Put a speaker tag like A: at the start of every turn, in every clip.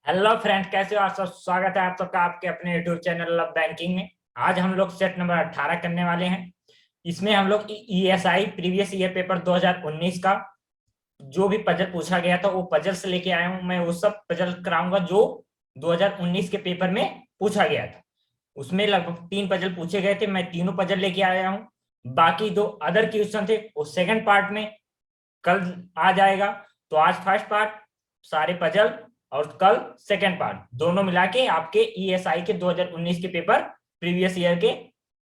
A: Hello friend, कैसे हो आप सब। स्वागत है आप सबका आपके अपने यूट्यूब चैनल लव बैंकिंग में। आज हम लोग सेट नंबर 18 करने वाले हैं। इसमें हम लोग ईएसआई प्रीवियस ईयर पेपर 2019 का जो भी पजल पूछा गया था वो पजल से लेके आया हूं। मैं वो सब पजल कराऊंगा जो 2019 के पेपर में पूछा गया था। उसमें लगभग 3 पजल पूछे गए थे, मैं तीनों पजल लेके आया हूँ। बाकी 2 अदर क्वेश्चन थे वो सेकंड पार्ट में कल आ जाएगा। तो आज फर्स्ट पार्ट सारे पजल और कल सेकंड पार्ट दोनों मिला के आपके ईएसआई के 2019 के पेपर प्रीवियस ईयर के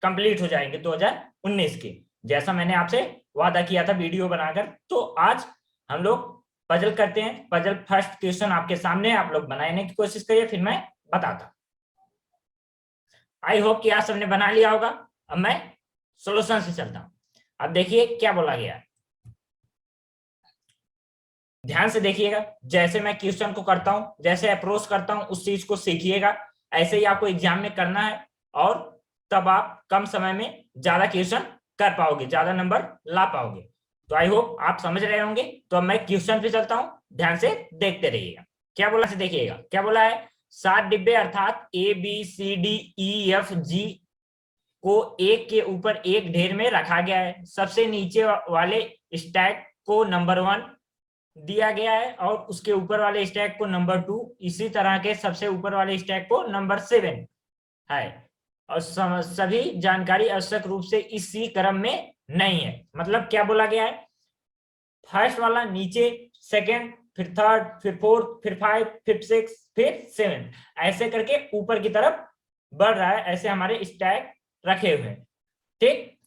A: कंप्लीट हो जाएंगे 2019 के, जैसा मैंने आपसे वादा किया था वीडियो बनाकर। तो आज हम लोग पजल करते हैं। पजल फर्स्ट क्वेश्चन आपके सामने, आप लोग बनाने की कोशिश करिए, फिर मैं बताता। आई होप कि आप सबने बना लिया होगा। अब मैं सोल्यूशन से चलता हूं। अब देखिए क्या बोला गया है, ध्यान से देखिएगा। जैसे मैं क्वेश्चन को करता हूं, जैसे अप्रोच करता हूं, उस चीज को सीखिएगा। ऐसे ही आपको एग्जाम में करना है और तब आप कम समय में ज्यादा क्वेश्चन कर पाओगे, ज्यादा नंबर ला पाओगे। तो आई होप आप समझ रहे होंगे। तो अब मैं क्वेश्चन पे चलता हूं, ध्यान से देखते रहिएगा। क्या बोला से देखिएगा, क्या बोला है। 7 डिब्बे अर्थात ABCDEFG को एक के ऊपर एक ढेर में रखा गया है। सबसे नीचे वाले स्टैक को नंबर 1 दिया गया है और उसके ऊपर वाले स्टैक को नंबर 2, इसी तरह के सबसे ऊपर वाले स्टैक को नंबर 7 है। और सभी जानकारी आवश्यक रूप से इसी क्रम में नहीं है। मतलब क्या बोला गया है, फर्स्ट वाला नीचे, सेकंड, फिर थर्ड, फिर फोर्थ, फिर 5, फिर 6, फिर 7, ऐसे करके ऊपर की तरफ बढ़ रहा है। ऐसे हमारे स्टैक रखे हुए हैं। ठीक,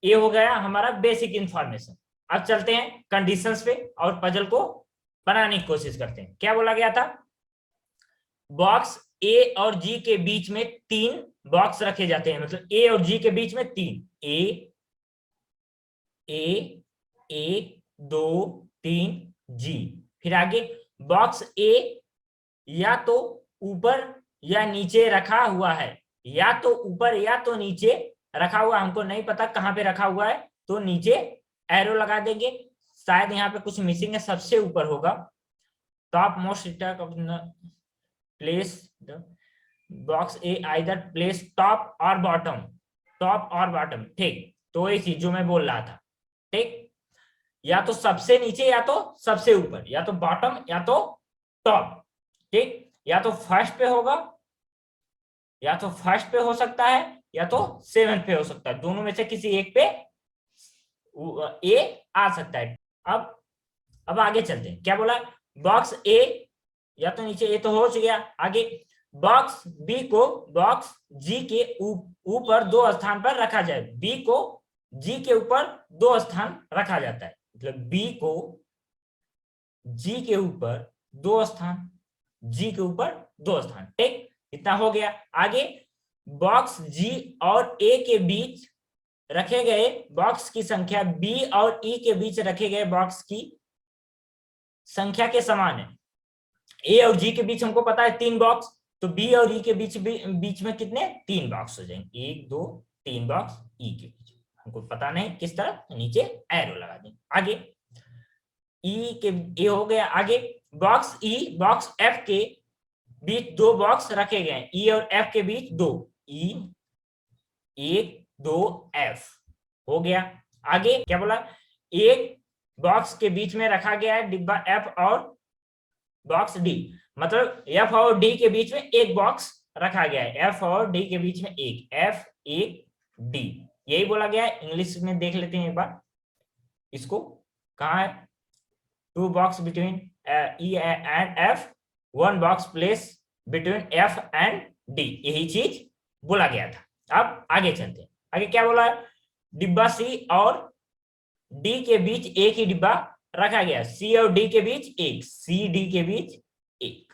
A: ये हो गया हमारा बेसिक इंफॉर्मेशन। अब चलते हैं कंडीशंस पे और पजल को बनाने की कोशिश करते हैं। क्या बोला गया था, बॉक्स ए और जी के बीच में 3 बॉक्स रखे जाते हैं। मतलब ए और जी के बीच में 3, ए ए 1 2 3 जी। फिर आगे बॉक्स ए या तो ऊपर या नीचे रखा हुआ है, या तो ऊपर या तो नीचे रखा हुआ, हमको नहीं पता कहां पे रखा हुआ है, तो नीचे एरो लगा देंगे। शायद यहाँ पे कुछ मिसिंग है, सबसे ऊपर होगा। Top most stack of place the box A either place top और बॉटम, टॉप और बॉटम। ठीक, तो ये चीज जो मैं बोल रहा था। ठीक, या तो सबसे नीचे या तो सबसे ऊपर, या तो बॉटम या तो टॉप। ठीक, या तो फर्स्ट पे होगा, या तो फर्स्ट पे हो सकता है, या तो 7 पे हो सकता है। दोनों में से किसी एक पे ए आ सकता है। अब आगे चलते हैं। क्या बोला, बॉक्स ए या तो नीचे, ए तो हो गया। आगे बॉक्स बी को बॉक्स जी के ऊपर 2 स्थान पर रखा जाए। बी को जी के ऊपर 2 स्थान रखा जाता है। मतलब बी को जी के ऊपर 2 स्थान, जी के ऊपर 2 स्थान। ठीक, इतना हो गया। आगे बॉक्स जी और ए के बीच रखे गए बॉक्स की संख्या बी और ई के बीच रखे गए बॉक्स की संख्या के समान है। ए और जी के बीच हमको पता है 3 बॉक्स, तो बी और ई के बीच में कितने 3 बॉक्स हो जाएंगे। 1 2 3 बॉक्स ई के बीच, हमको पता नहीं किस तरह, नीचे एरो लगा देंगे। आगे ई के ये हो गया। आगे बॉक्स ई बॉक्स एफ के बीच 2 बॉक्स रखे गए। ई और एफ के बीच 2, ई 1 2 एफ हो गया। आगे क्या बोला, एक बॉक्स के बीच में रखा गया है डिब्बा एफ और बॉक्स डी। मतलब एफ और डी के बीच में एक बॉक्स रखा गया है। एफ और डी के बीच में एक, एफ एक डी, यही बोला गया है। इंग्लिश में देख लेते हैं एक बार इसको, कहाँ है। 2 box between E and F, 1 box place between F and D, यही चीज बोला गया था। अब आगे चलते हैं। आगे क्या बोला, डिब्बा सी और डी के बीच एक ही डिब्बा रखा गया। सी और डी के बीच एक, सी डी के बीच एक।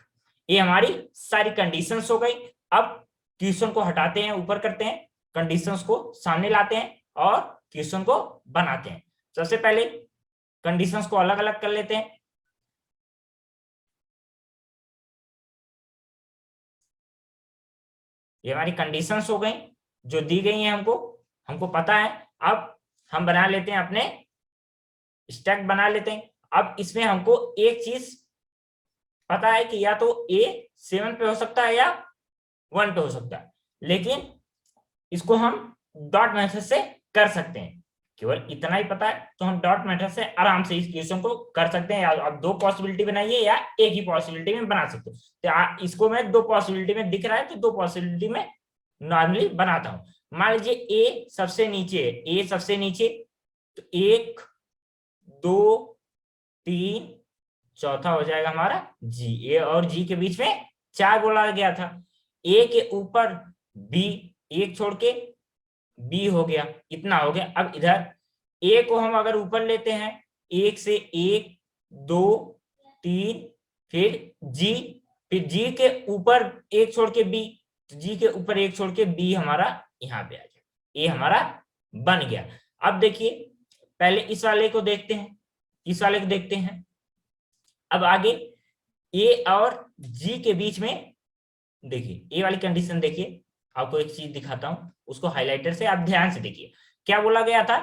A: ये हमारी सारी कंडीशंस हो गई। अब क्वेश्चन को हटाते हैं, ऊपर करते हैं, कंडीशंस को सामने लाते हैं और क्वेश्चन को बनाते हैं। सबसे पहले कंडीशंस को अलग अलग कर लेते हैं। ये हमारी कंडीशंस हो गई जो दी गई हैं, हमको हमको पता है। अब हम बना लेते हैं, अपने स्टैक बना लेते हैं। अब इसमें हमको एक चीज पता है कि या तो ए 7 पे हो सकता है या 1 पे हो सकता है, लेकिन इसको हम डॉट मेथड से कर सकते हैं। केवल इतना ही पता है तो हम डॉट मेथड से आराम से इस क्वेश्चन को कर सकते हैं। या आप दो पॉसिबिलिटी बनाइए या एक ही पॉसिबिलिटी में बना सकते हो। तो इसको मैं दो पॉसिबिलिटी में दिख रहा है तो दो पॉसिबिलिटी में नॉर्मली बनाता हूं। मान लीजिए ए सबसे नीचे है, ए सबसे नीचे, तो 1 2 3, चौथा हो जाएगा हमारा जी। ए और जी के बीच में 4 बोला गया था। ए के ऊपर बी, एक छोड़ के बी हो गया, इतना हो गया। अब इधर ए को हम अगर ऊपर लेते हैं, 1 से 1 2 3, फिर जी, फिर जी के ऊपर एक छोड़ के बी, तो जी के ऊपर एक छोड़ के बी हमारा यहाँ पे आ गया, ए हमारा बन गया। अब देखिए पहले इस वाले को देखते हैं, इस वाले को देखते हैं। अब आगे ए और जी के बीच में देखिए, ए वाली कंडीशन देखिए, आपको एक चीज दिखाता हूं, उसको हाइलाइटर से आप ध्यान से देखिए। क्या बोला गया था,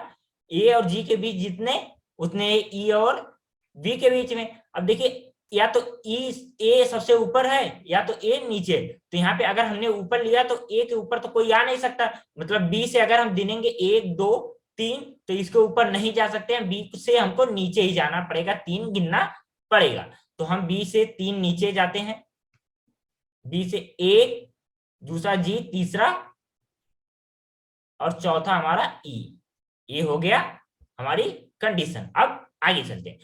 A: ए और जी के बीच जितने उतने ई और बी के बीच में। अब देखिए या तो ए सबसे ऊपर है या तो ए नीचे, तो यहाँ पे अगर हमने ऊपर लिया तो ए के ऊपर तो कोई आ नहीं सकता, मतलब बी से अगर हम गिनेंगे 1 2 3 तो इसके ऊपर नहीं जा सकते हैं, बी से हमको नीचे ही जाना पड़ेगा, 3 गिनना पड़ेगा। तो हम बी से 3 नीचे जाते हैं, बी से 1, दूसरा जी, तीसरा और चौथा हमारा ई। ये हो गया हमारी कंडीशन। अब आगे चलते हैं।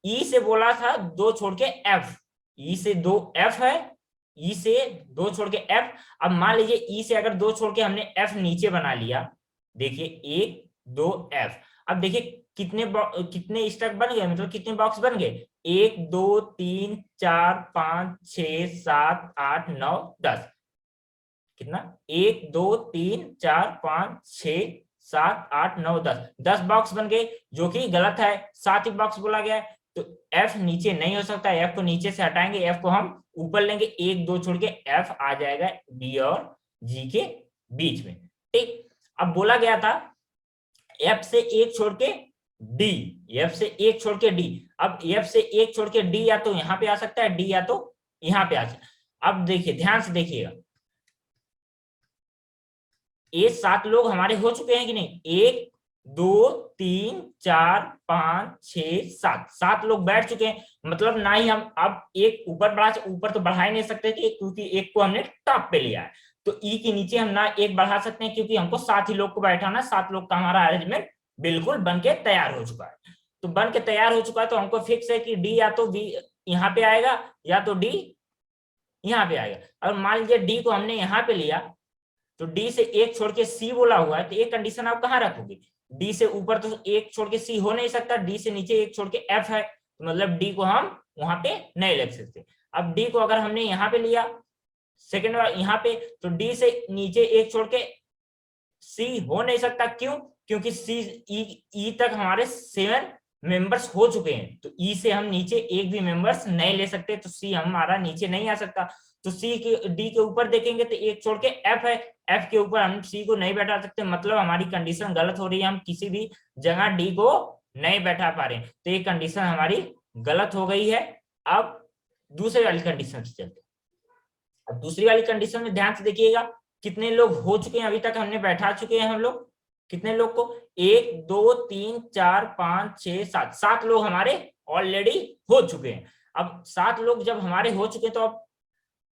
A: ई से बोला था 2 छोड़ के एफ, ई से 2 एफ है, ई से 2 छोड़ के एफ। अब मान लीजिए ई से अगर 2 छोड़ के हमने एफ नीचे बना लिया, देखिए 1 2 एफ। अब देखिए कितने स्टैक बन गए, मतलब कितने बॉक्स बन गए, 1 2 3 4 5 6 7 8 9 10। कितना, 1 2 3 4 5 6 7 8 9 10, 10 बॉक्स बन गए, जो कि गलत है, 7 ही बॉक्स बोला गया है। तो एफ नीचे नहीं हो सकता, एफ को नीचे से हटाएंगे, एफ को हम ऊपर लेंगे, 1 2 छोड़ के एफ आ जाएगा बी और जी के बीच में। ठीक, अब बोला गया था एफ से 1 छोड़ के डी, एफ से 1 छोड़ के डी। अब एफ से 1 छोड़ के डी या तो यहाँ पे आ सकता है, डी या तो यहाँ पे आ सकता है। अब देखिए ध्यान से देखिएगा, ये 7 लोग हमारे हो चुके हैं कि नहीं, 1 2 3 4 5 6 7, 7 लोग बैठ चुके हैं। मतलब ना ही हम अब एक ऊपर बढ़ा, ऊपर तो बढ़ा ही नहीं सकते थे क्योंकि एक को हमने टॉप पे लिया है। तो ई के नीचे हम ना एक बढ़ा सकते हैं क्योंकि हमको 7 ही लोग को बैठाना, 7 लोग का हमारा अरेंजमेंट बिल्कुल बन के तैयार हो चुका है। तो बन के तैयार हो चुका है तो हमको फिक्स है कि डी या तो बी यहाँ पे आएगा या तो डी यहाँ पे आएगा। और मान लीजिए डी को हमने यहाँ पे लिया, तो डी से 1 छोड़ के सी बोला हुआ है, तो एक कंडीशन आप कहाँ रखोगे, डी से ऊपर तो 1 छोड़ के सी हो नहीं सकता, डी से नीचे 1 छोड़ के एफ है, तो मतलब डी को हम वहां पे नहीं लिख सकते। अब डी को अगर हमने यहाँ पे लिया सेकेंड बार यहाँ पे, तो डी से नीचे 1 छोड़ के सी हो नहीं सकता, क्यों, क्योंकि सी ई तक हमारे 7 मेंबर्स हो चुके हैं, तो ई से हम नीचे एक भी मेंबर्स नहीं ले सकते, तो सी हमारा नीचे नहीं आ सकता। तो सी के डी के ऊपर देखेंगे तो 1 छोड़ के एफ है, एफ के ऊपर हम सी को नहीं बैठा सकते, मतलब हमारी कंडीशन गलत हो रही है, हम किसी भी जगह डी को नहीं बैठा पा रहे हैं, तो ये कंडीशन हमारी गलत हो गई है। अब दूसरी वाली कंडीशन से चलते हैं। अब दूसरी वाली कंडीशन में ध्यान से देखिएगा, कितने लोग हो चुके हैं, अभी तक हमने बैठा चुके हैं हम लोग कितने लोग को, 1 2 3 4 5 6 7, 7 लोग हमारे ऑलरेडी हो चुके हैं। अब 7 लोग जब हमारे हो चुके हैं तो अब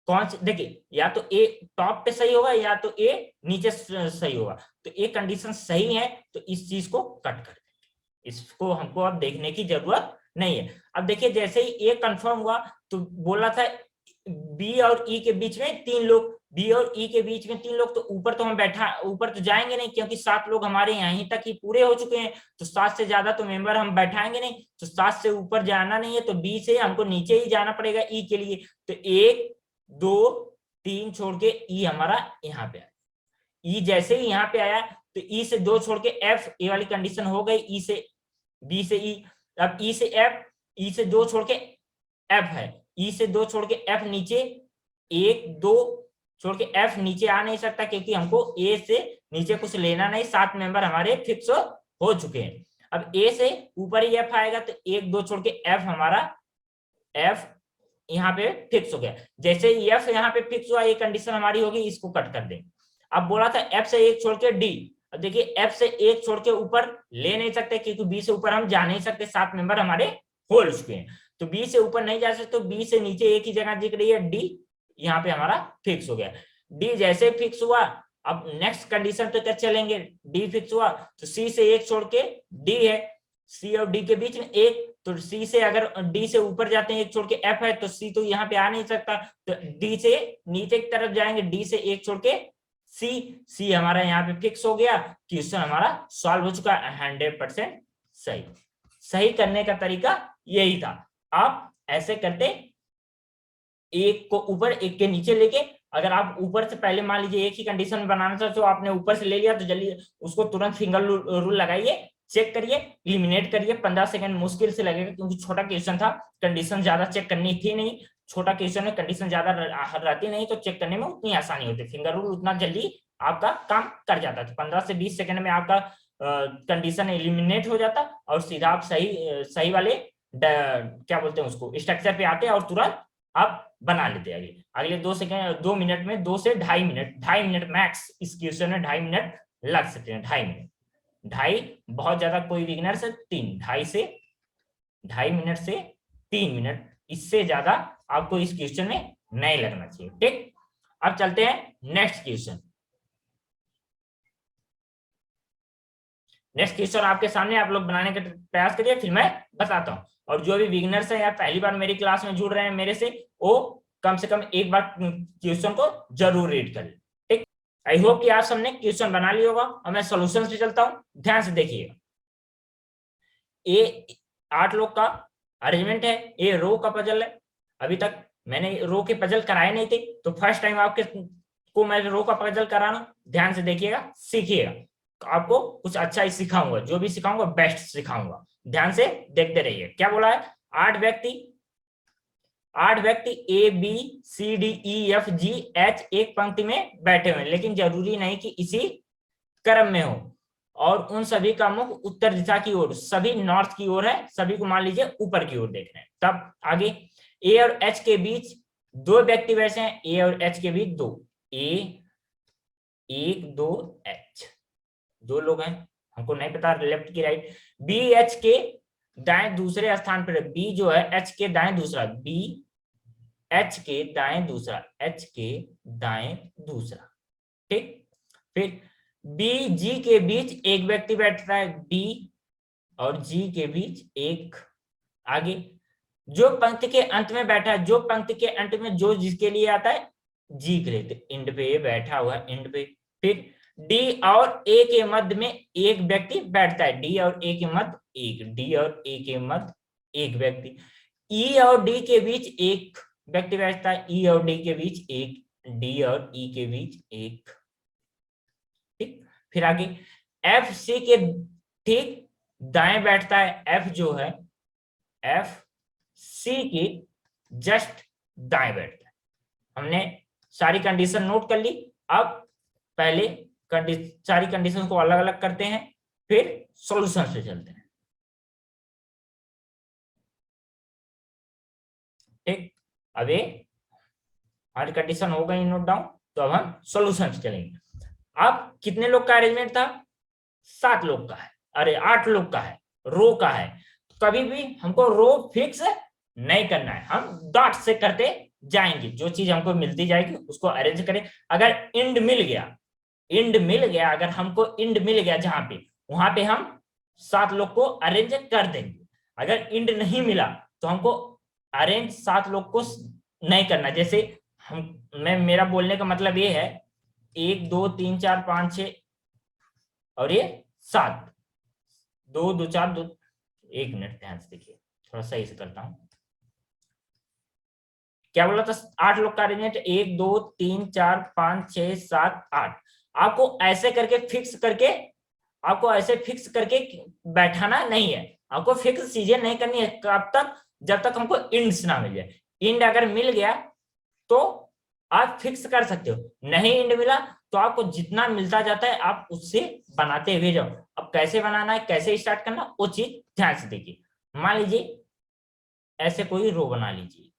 A: कौन से, देखिए या तो ए टॉप पे सही होगा या तो ए नीचे सही होगा, तो ए कंडीशन सही है तो इस चीज को कट कर देंगे, इसको हमको अब देखने की जरूरत नहीं है। अब देखिए जैसे ही ए कंफर्म हुआ तो बोला था बी और ई के बीच में 3 लोग, बी और ई के बीच में 3 लोग, तो ऊपर तो हम बैठा, ऊपर तो जाएंगे नहीं क्योंकि 7 लोग हमारे यहीं तक ही पूरे हो चुके हैं, तो 7 से ज्यादा तो मेंबर हम बैठाएंगे नहीं, तो 7 से ऊपर जाना नहीं है, तो बी से हमको नीचे ही जाना पड़ेगा ई के लिए। तो 1 2 3 छोड़ के ई हमारा यहाँ पे आया, ई जैसे ही यहाँ पे आया तो ई से 2 छोड़ के एफ, ए वाली कंडीशन हो गई, ई से बी से ई। अब ई से एफ, ई से 2 छोड़ के एफ है, ई से 2 छोड़ के एफ नीचे, 1 2 छोड़ के एफ नीचे आ नहीं सकता क्योंकि हमको ए से नीचे कुछ लेना नहीं, 7 मेंबर हमारे फिक्स हो चुके हैं। अब ए से ऊपर ही एफ आएगा तो 1 2 छोड़ के एफ हमारा, एफ यहाँ पे फिक्स हो गया। जैसे एफ यहाँ पे फिक्स हुआ, ये कंडीशन हमारी होगी, इसको कट कर देंगे। अब बोला था एफ से एक छोड़ के डी, अब देखिए एफ से एक छोड़ के ऊपर ले नहीं सकते क्योंकि बी से ऊपर हम जा नहीं सकते, 7 मेंबर हमारे होल चुके हैं, तो बी से ऊपर नहीं जा सकते, तो बी से नीचे एक ही जगह दिख रही है डी, यहाँ पे हमारा फिक्स हो गया। डी जैसे फिक्स हुआ, अब नेक्स्ट कंडीशन पे क्या चलेंगे, डी फिक्स हुआ तो सी से एक छोड़ के डी है, सी और डी के बीच में एक, तो सी से अगर डी से ऊपर जाते हैं एक छोड़ के एफ है, तो सी तो यहाँ पे आ नहीं सकता, तो डी से नीचे की तरफ जाएंगे, डी से एक छोड़ के सी, सी हमारा यहाँ पे फिक्स हो गया, क्वेश्चन हमारा सॉल्व हो चुका है 100% सही। सही करने का तरीका यही था, आप ऐसे करते, एक को ऊपर एक के नीचे लेके, अगर आप ऊपर से पहले मान लीजिए एक ही कंडीशन में बनाना था तो आपने ऊपर से ले लिया, तो जल्दी उसको तुरंत फिंगर रूल लगाइए, चेक करिए, एलिमिनेट करिए, 15 सेकंड मुश्किल से लगेगा क्योंकि छोटा क्वेश्चन था, कंडीशन ज्यादा चेक करनी थी नहीं, छोटा क्वेश्चन में कंडीशन ज्यादा रहती नहीं तो चेक करने में उतनी आसानी होती, फिंगर रूल उतना जल्दी आपका काम कर जाता था, 15 से 20 सेकंड में आपका कंडीशन एलिमिनेट हो जाता और सीधा आप सही वाले क्या बोलते हैं उसको स्ट्रक्चर पे आते और तुरंत आप बना लेते हैं। अगले 2 मिनट में 2 से 2.5 मिनट मैक्स, इस क्वेश्चन में 2.5 मिनट लग सकते हैं, 2.5 मिनट, 2.5 बहुत ज्यादा, कोई बिगिनर से 3, 2.5 मिनट से 3 मिनट, इससे ज्यादा आपको इस क्वेश्चन में नहीं लगना चाहिए। ठीक, अब चलते हैं नेक्स्ट क्वेश्चन। नेक्स्ट क्वेश्चन आपके सामने, आप लोग बनाने का प्रयास करिए, फिर मैं बताता हूं, और जो भी बिगिनर्स है या पहली बार मेरी क्लास में जुड़ रहे हैं मेरे से, वो कम से कम एक बार क्वेश्चन को जरूर रीड कर ले। ठीक, आई होप कि आप सबने क्वेश्चन बना लिया होगा, और मैं सॉल्यूशन से चलता हूं, ध्यान से देखिएगा। ए 8 लोग का अरेंजमेंट है, ये रो का पजल है, अभी तक मैंने रो के पजल कराए नहीं थे, तो फर्स्ट टाइम आपके को मैं रो का पजल करा रहा हूं, ध्यान से देखिएगा, सीखिएगा, आपको कुछ अच्छा ही सिखाऊंगा, जो भी सिखाऊंगा बेस्ट सिखाऊंगा, ध्यान से देखते रहिए। क्या बोला है, 8 व्यक्ति A B C D E F G H एक पंक्ति में बैठे हुए, लेकिन जरूरी नहीं कि इसी क्रम में हो, और उन सभी का मुख उत्तर दिशा की ओर, सभी नॉर्थ की ओर है, सभी को मान लीजिए ऊपर की ओर देख रहे हैं। तब आगे ए और एच के बीच 2 व्यक्ति बैठे हैं, ए और एच के बीच 2, ए 1 2 एच 2 लोग हैं, हमको नहीं पता लेफ्ट की राइट, बी एच के दाएं दूसरे स्थान पर, बी जो है एच के दाएं दूसरा, बी एच के दाएं दूसरा, एच के दाएं दूसरा। ठीक, फिर बी जी के बीच एक व्यक्ति बैठता है, बी और जी के बीच एक, आगे जो पंक्ति के अंत में बैठा है, जो पंक्ति के अंत में जो जिसके लिए आता है जी के लिए, इंड पे बैठा हुआ है, इंड पे। फिर डी और ए के मध्य में एक व्यक्ति बैठता है, डी और ए के मध्य एक, डी और ए के मध्य एक व्यक्ति, ई और डी के बीच एक व्यक्ति बैठता है, ई और डी के बीच एक, डी और ई के बीच एक। ठीक, फिर आगे एफ सी के ठीक दाएं बैठता है, एफ जो है एफ सी के जस्ट दाएं बैठता है। हमने सारी कंडीशन नोट कर ली, अब पहले सारी कंडीशन को अलग अलग करते हैं, फिर सॉल्यूशन से चलते हैं। ठीक, अब ये हमारी कंडीशन हो गई नोट डाउन, तो अब हम सॉल्यूशन से चलेंगे। अब कितने लोग का अरेंजमेंट था, 7 लोग का है, अरे 8 लोग का है, रो का है, कभी भी हमको रो फिक्स नहीं करना है, हम डॉट से करते जाएंगे, जो चीज हमको मिलती जाएगी उसको अरेंज करें। अगर इंड मिल गया, अगर हमको इंड मिल गया जहां पे, वहां पे हम 7 लोग को अरेंज कर देंगे। अगर इंड नहीं मिला तो हमको अरेंज 7 लोग को नहीं करना, जैसे मेरा बोलने का मतलब ये है 1 2 3 4 5 6 और ये 7, 2 2 4 2, 1 मिनट ध्यान से देखिए, थोड़ा सही से करता हूं। क्या बोला था, 8 लोग का अरेंजमेंट, 1 2 3 4 5 6 7 8। आपको ऐसे करके फिक्स करके बैठाना नहीं है, आपको फिक्स चीजें नहीं करनी है कब तक, जब तक हमको इंड्स ना मिल जाए। इंड अगर मिल गया तो आप फिक्स कर सकते हो, नहीं इंड मिला तो आपको जितना मिलता जाता है आप उससे बनाते हुए जाओ। अब कैसे बनाना है, कैसे स्टार्ट करना, वो चीज ध्यान से देखिए। मान लीजिए ऐसे कोई रो बना लीजिए,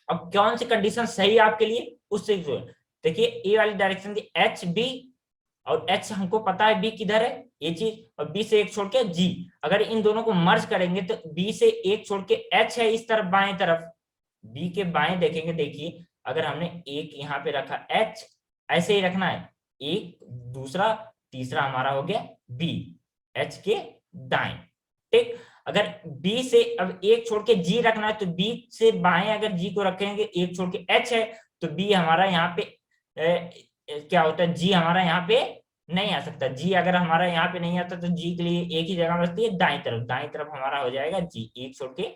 A: अब कौन सी कंडीशन सही है आपके लिए उससे देखिए, ए वाली डायरेक्शन दी एच बी, और एच हमको पता है बी किधर है, ये चीज, और बी से एक छोड़ के जी। अगर इन दोनों को मर्ज करेंगे तो बी से एक छोड़ के एच है इस तरफ बाएं तरफ, बी के बाएं देखेंगे, देखिए अगर हमने एक यहाँ पे रखा एच, ऐसे ही रखना है, एक दूसरा तीसरा हमारा हो गया बी, एच के दाएं, ठीक। अगर बी से अब एक छोड़ के जी रखना है तो बी से बाएं अगर जी को रखेंगे, एक छोड़ के एच है, तो बी हमारा यहाँ पे क्या होता है, जी हमारा यहाँ पे नहीं आ सकता। जी अगर हमारा यहाँ पे नहीं आता तो जी के लिए एक ही जगह बचती है दाएं तरफ, दाएं तरफ हमारा हो जाएगा जी, एक छोड़ के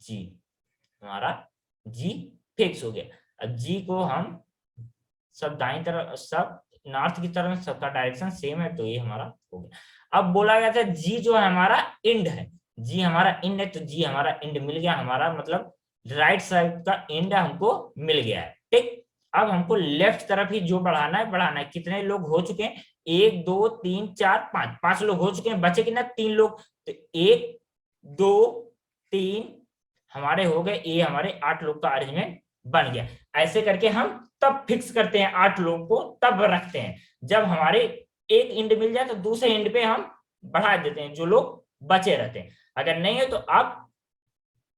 A: जी, हमारा जी फिक्स हो गया। अब जी को हम सब दाएं तरफ, सब नॉर्थ की तरफ, सबका डायरेक्शन सेम है, तो ये हमारा हो गया। अब बोला गया था जी जो है हमारा इंड है, जी हमारा इंड है, तो जी हमारा इंड मिल गया, हमारा मतलब राइट साइड का इंड हमको मिल गया है, ठीक। अब हमको लेफ्ट तरफ ही जो बढ़ाना है बढ़ाना है। कितने लोग हो चुके हैं, 1 2 3 4 5, 5 लोग हो चुके हैं, बचे कितना 3 लोग, तो 1 2 3 हमारे हो गए, ये हमारे 8 लोग का अरेंजमेंट बन गया। ऐसे करके हम तब फिक्स करते हैं 8 लोगों को, तब रखते हैं जब हमारे एक इंड मिल जाए तो दूसरे इंड पे हम बढ़ा देते हैं जो लोग बचे रहते हैं। अगर नहीं है तो आप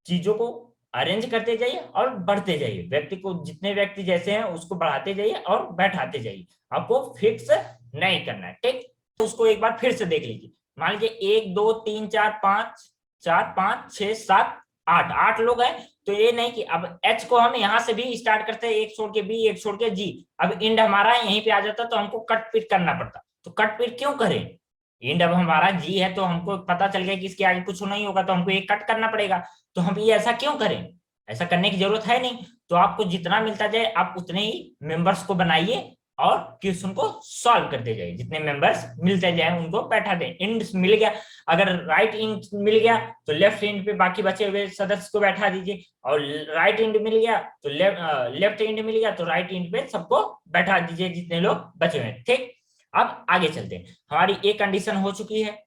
A: चीजों को अरेंज करते जाइए और बढ़ते जाइए, व्यक्ति को जितने व्यक्ति जैसे हैं उसको बढ़ाते जाइए और बैठाते जाइए, आपको फिक्स नहीं करना है, ठीक। तो उसको एक बार फिर से देख लीजिए, मान लीजिए 1 2 3 4 5, 4 5 6 7 8, 8 लोग हैं, तो ये नहीं कि अब एच को हम यहाँ से भी स्टार्ट करते हैं, एक छोड़ के बी, एक छोड़ के जी, अब इंड हमारा यहीं पे आ जाता तो हमको कट पीट करना पड़ता। तो कट पीट क्यों करें, इंड अब हमारा जी है तो हमको पता चल गया कि इसके आगे कुछ नहीं होगा, तो हमको एक कट करना पड़ेगा, तो हम ये ऐसा क्यों करें, ऐसा करने की जरूरत है नहीं। तो आपको जितना मिलता जाए आप उतने ही मेंबर्स को बनाइए और क्वेश्चन को सॉल्व करते जाइए, जितने मेंबर्स मिलते जाए उनको बैठा दें। इंड मिल गया, अगर राइट इंड मिल गया तो लेफ्ट इंड पे बाकी बचे हुए सदस्य को बैठा दीजिए, और राइट इंड मिल गया तो लेफ्ट इंड मिल गया तो राइट इंड पे सबको बैठा दीजिए जितने लोग बचे हुए, ठीक। अब आगे चलते हैं, हमारी एक कंडीशन हो चुकी है,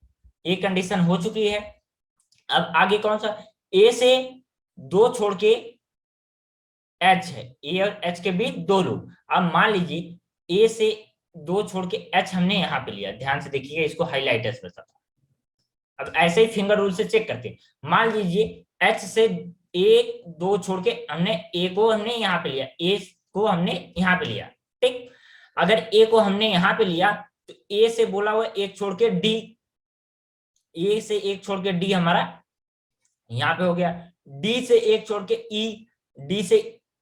A: एक कंडीशन हो चुकी है। अब आगे कौन सा, ए से 2 छोड़ के एच है, ए और एच के बीच 2 लोग। अब मान लीजिए ए से 2 छोड़ के एच हमने यहाँ पे लिया, ध्यान से देखिएगा, इसको हाईलाइटर्स में बताता। अब ऐसे ही फिंगर रूल से चेक करते हैं, मान लीजिए एच से 1 2 छोड़ के हमने ए को हमने यहाँ पे लिया, ए को हमने यहाँ पे लिया, ठीक। अगर ए को हमने यहाँ पे लिया तो ए से बोला हुआ एक छोड़ के डी, ए से एक छोड़ के डी हमारा यहाँ पे हो गया, डी से एक छोड़ के ई, डी से,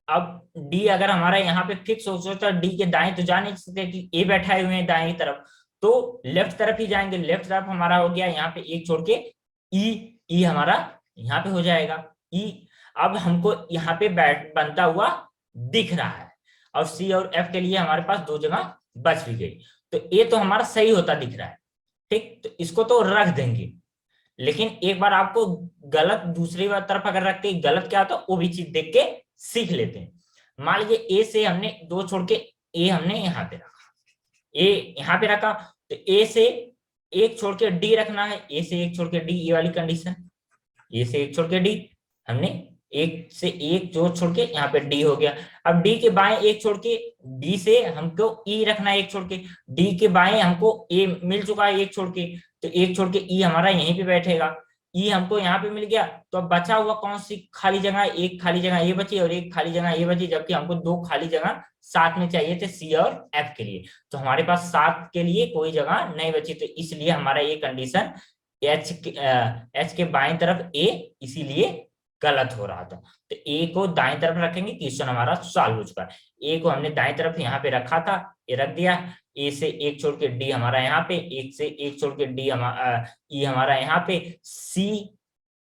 A: अब डी अगर हमारा यहाँ पे फिक्स हो सकता है डी के दाएं तो जा नहीं सकते कि ए बैठा हुए हैं दाएं तरफ, तो लेफ्ट तरफ ही जाएंगे, लेफ्ट तरफ हमारा हो गया यहाँ पे एक छोड़ के ई, ई हमारा यहाँ पे हो जाएगा ई। अब हमको यहाँ पे बैठ बनता हुआ दिख रहा है, और सी और एफ के लिए हमारे पास 2 जगह बच भी गई, तो ए तो हमारा सही होता दिख रहा है, ठीक। तो इसको तो रख देंगे, लेकिन एक बार आपको गलत दूसरी तरफ अगर रखते गलत क्या होता वो भी चीज देख के सीख लेते हैं। मान लीजिए ए से हमने 2 छोड़ के ए हमने यहाँ पे रखा, ए यहाँ पे रखा, तो ए से 1 छोड़ के डी रखना है, ए से 1 छोड़ के डी, ये वाली कंडीशन, ए से 1 छोड़ के डी, हमने 1 से 1 जो छोड़ के यहाँ पे डी हो गया। अब डी के बाएं 1 छोड़ के, डी से हमको ई रखना है 1 छोड़ के, डी के बाएं हमको ए मिल चुका है 1 छोड़ के, तो 1 छोड़ के ई हमारा यहीं पे बैठेगा, ई हमको यहाँ पे मिल गया। तो अब बचा हुआ कौन सी खाली जगह, एक खाली जगह ये बची और एक खाली जगह ये बची, जबकि हमको 2 खाली जगह साथ में चाहिए थे सी और एफ के लिए, तो हमारे पास 7 के लिए कोई जगह नहीं बची, तो इसलिए हमारा ये कंडीशन एच के बाएं तरफ ए इसीलिए गलत हो रहा था। तो ए को दाएं तरफ रखेंगे, क्वेश्चन हमारा सॉल्व हो चुका है। ए को हमने दाएं तरफ यहाँ पे रखा था, ये रख दिया, ए से 1 छोड़ के डी हमारा यहाँ पे, 1 से 1 छोड़ के डी ई हमारा यहाँ पे, सी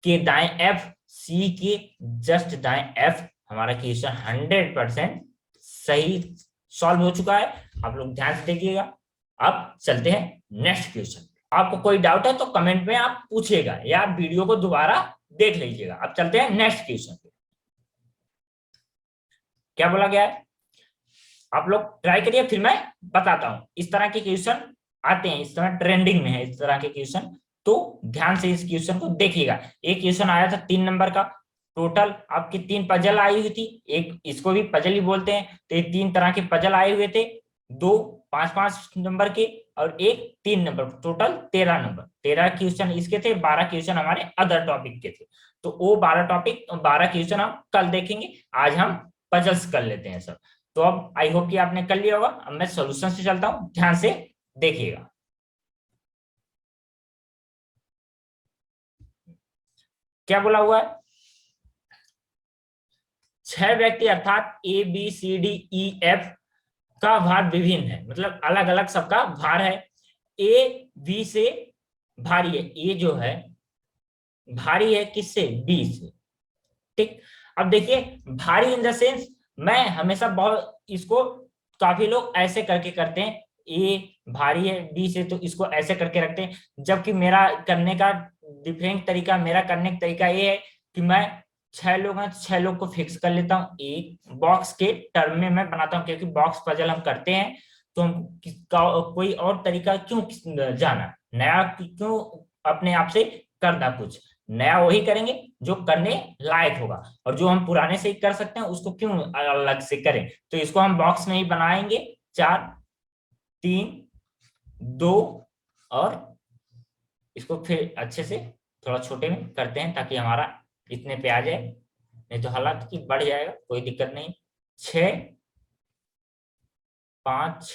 A: के दाएं एफ, सी के जस्ट दाएं एफ, हमारा क्वेश्चन 100% सही सॉल्व हो चुका है। आप लोग ध्यान से देखिएगा। अब चलते हैं नेक्स्ट क्वेश्चन। आपको कोई डाउट है तो कमेंट में आप पूछिएगा या वीडियो को दोबारा देख लीजिएगा। अब चलते हैं नेक्स्ट क्वेश्चन पे। क्या बोला गया है, आप लोग ट्राई करिए, फिर मैं बताता हूं। इस तरह के क्वेश्चन आते हैं, इस तरह ट्रेंडिंग में है इस तरह के क्वेश्चन, तो ध्यान से इस क्वेश्चन को देखिएगा। एक क्वेश्चन आया था 3 नंबर का, टोटल आपकी 3 पजल आई हुई थी, एक इसको भी पजल ही बोलते हैं, तो ये 3 तरह के पजल आए हुए थे, 2 5-5 नंबर के और एक 3 नंबर, टोटल 13 नंबर। 13 क्वेश्चन इसके थे, 12 क्वेश्चन हमारे अदर टॉपिक के थे। तो वो 12 क्वेश्चन हम कल देखेंगे, आज हम पजल्स कर लेते हैं सब। तो अब आई होप कि आपने कर लिया होगा। अब मैं सोल्यूशन से चलता हूं, ध्यान से देखिएगा। क्या बोला हुआ है, 6 व्यक्ति अर्थात ABCDEF का भार विभिन्न है, मतलब अलग अलग सबका भार है। ए बी से भारी है, ए जो है भारी है किससे, बी से। ठीक, अब देखिए भारी इन द सेंस, मैं हमेशा बहुत इसको, काफी लोग ऐसे करके करते हैं, ए भारी है बी से तो इसको ऐसे करके रखते हैं, जबकि मेरा करने का डिफरेंट तरीका, मेरा करने का तरीका ये है कि मैं 6 लोग हैं, 6 लोग को फिक्स कर लेता हूँ, एक बॉक्स के टर्म में मैं बनाता हूँ, क्योंकि बॉक्स पजल हम करते हैं तो हम कोई और तरीका क्यों जाना, नया क्यों अपने आप से करना, कुछ नया वही करेंगे जो करने लायक होगा, और जो हम पुराने से ही कर सकते हैं उसको क्यों अलग से करें। तो इसको हम बॉक्स में ही बनाएंगे, 4 3 2, और इसको फिर अच्छे से थोड़ा छोटे में करते हैं ताकि हमारा इतने पे आ जाए, नहीं तो हालात की बढ़ जाएगा, कोई दिक्कत नहीं। 6 5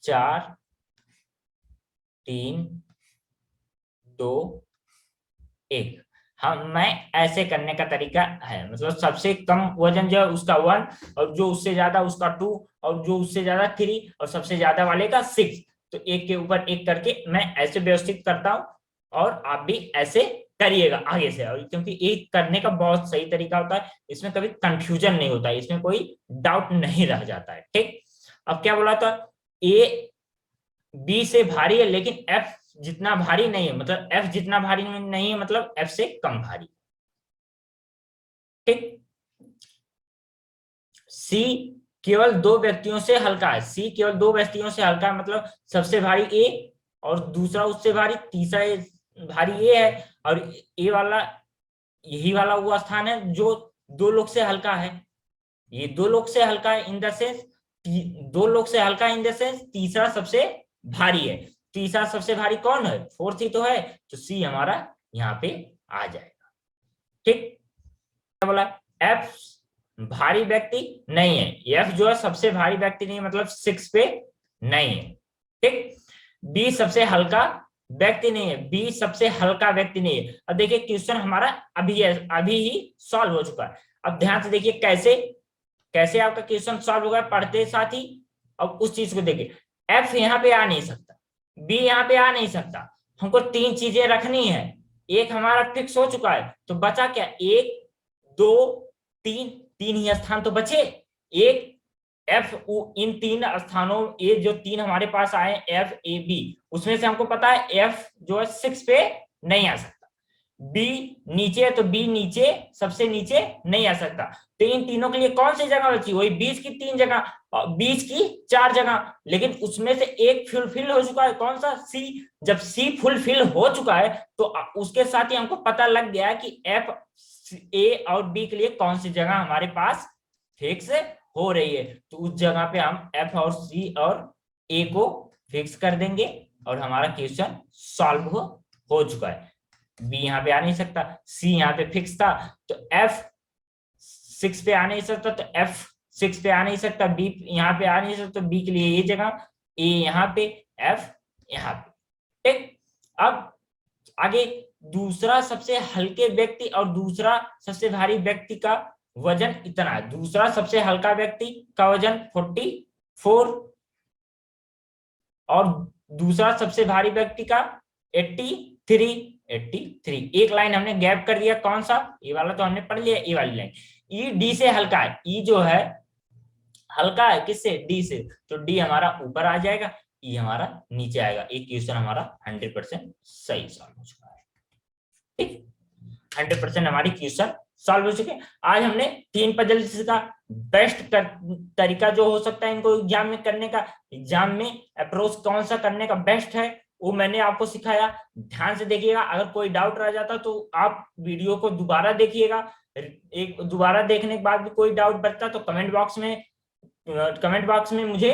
A: 4 3 2 1। हम मैं ऐसे करने का तरीका है, मतलब सबसे कम वजन जो है उसका 1, और जो उससे ज्यादा उसका 2, और जो उससे ज्यादा 3, और सबसे ज्यादा वाले का 6। तो एक के ऊपर एक करके मैं ऐसे व्यवस्थित करता हूँ, और आप भी ऐसे करिएगा आगे से, और क्योंकि एक करने का बहुत सही तरीका होता है, इसमें कभी कंफ्यूजन नहीं होता है, इसमें कोई डाउट नहीं रह जाता है। ठीक, अब क्या बोला था, ए बी से भारी है लेकिन एफ जितना भारी नहीं है, मतलब एफ जितना भारी नहीं है, मतलब एफ से कम भारी। ठीक, सी केवल 2 व्यक्तियों से हल्का है, सी केवल 2 व्यक्तियों से हल्का है, मतलब सबसे भारी ए और दूसरा उससे भारी, तीसरा भारी ए है, और ए वाला यही वाला वो स्थान है जो 2 लोग से हल्का है, ये 2 लोग से हल्का है इन द सेंस, 2 लोग से हल्का इन द सेंस तीसरा सबसे भारी है। तीसरा सबसे भारी कौन है, 4th ही तो है, तो सी हमारा यहाँ पे आ जाएगा। ठीक, क्या बोला, एफ भारी व्यक्ति नहीं है, एफ जो है सबसे भारी व्यक्ति नहीं है, मतलब 6 पे नहीं है। ठीक, बी सबसे हल्का व्यक्ति नहीं है, बी सबसे हल्का व्यक्ति नहीं है। अब देखिए क्वेश्चन हमारा अभी ही सॉल्व हो चुका है। अब ध्यान से देखिए कैसे कैसे आपका क्वेश्चन सॉल्व होगा, पढ़ते साथ ही। अब उस चीज को देखिए, एफ यहाँ पे आ नहीं सकता, बी यहाँ पे आ नहीं सकता, हमको 3 चीजें रखनी है, एक हमारा फिक्स हो चुका है, तो बचा क्या, 1 2 3, 3 ही स्थान तो बचे। एक एफ इन 3 स्थानों, ये जो 3 हमारे पास आए एफ ए बी, उसमें से हमको पता है एफ जो है 6 पे नहीं आ सकता, बी नीचे है तो बी नीचे सबसे नीचे नहीं आ सकता, तो इन तीनों के लिए कौन सी जगह बची, वही बीच की 3 जगह, बीच की 4 जगह, लेकिन उसमें से एक फुलफिल हो चुका है, कौन सा, सी। जब सी फुलफिल हो चुका है तो उसके साथ ही हमको पता लग गया है कि एफ ए और बी के लिए कौन सी जगह हमारे पास फिक्स हो रही है, तो उस जगह पे हम एफ और सी और ए को फिक्स कर देंगे, और हमारा क्वेश्चन सॉल्व हो चुका है। बी यहाँ पे आ नहीं सकता, सी यहाँ पे फिक्स था, तो एफ 6 पे आ नहीं सकता, तो एफ 6 पे आ नहीं सकता, बी यहाँ पे आ नहीं सकता, बी के लिए ये जगह, ए यहाँ पे, एफ यहाँ पे। ठीक, अब आगे दूसरा सबसे हल्के व्यक्ति और दूसरा सबसे भारी व्यक्ति का वजन इतना है, दूसरा सबसे हल्का व्यक्ति का वजन 44, और दूसरा सबसे भारी व्यक्ति का 83। एक लाइन हमने गैप कर दिया, कौन सा, ये वाला तो हमने पढ़ लिया, ये वाली लाइन। ई डी से हल्का है, ई जो है हल्का है किससे, डी से, तो डी हमारा ऊपर आ जाएगा, ई हमारा नीचे आएगा। एक क्वेश्चन हमारा 100% सही सॉल्व हो चुका है। ठीक, 100% हमारी क्वेश्चन सॉल्व हो चुके। आज हमने 3 पजल्स का बेस्ट तरीका जो हो सकता है इनको एग्जाम में करने का, एग्जाम में अप्रोच कौन सा करने का बेस्ट है, वो मैंने आपको सिखाया, ध्यान से देखिएगा। अगर कोई डाउट रह जाता तो आप वीडियो को दोबारा देखिएगा। एक दोबारा देखने के बाद भी कोई डाउट बचता तो कमेंट बॉक्स में मुझे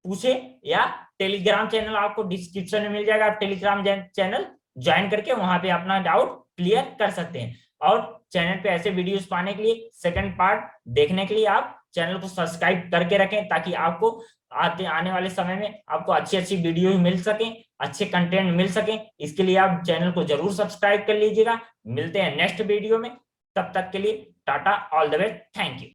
A: पूछे, या टेलीग्राम चैनल आपको डिस्क्रिप्शन में मिल जाएगा, आप टेलीग्राम चैनल ज्वाइन करके वहां पे अपना डाउट क्लियर कर सकते हैं। और चैनल पे ऐसे वीडियोस पाने के लिए, सेकंड पार्ट देखने के लिए आप चैनल को सब्सक्राइब करके रखें, ताकि आपको आने वाले समय में आपको अच्छी अच्छी वीडियो मिल सके, अच्छे कंटेंट मिल सके। इसके लिए आप चैनल को जरूर सब्सक्राइब कर लीजिएगा। मिलते हैं नेक्स्ट वीडियो में, तब तक के लिए Tata, all the way, thank you.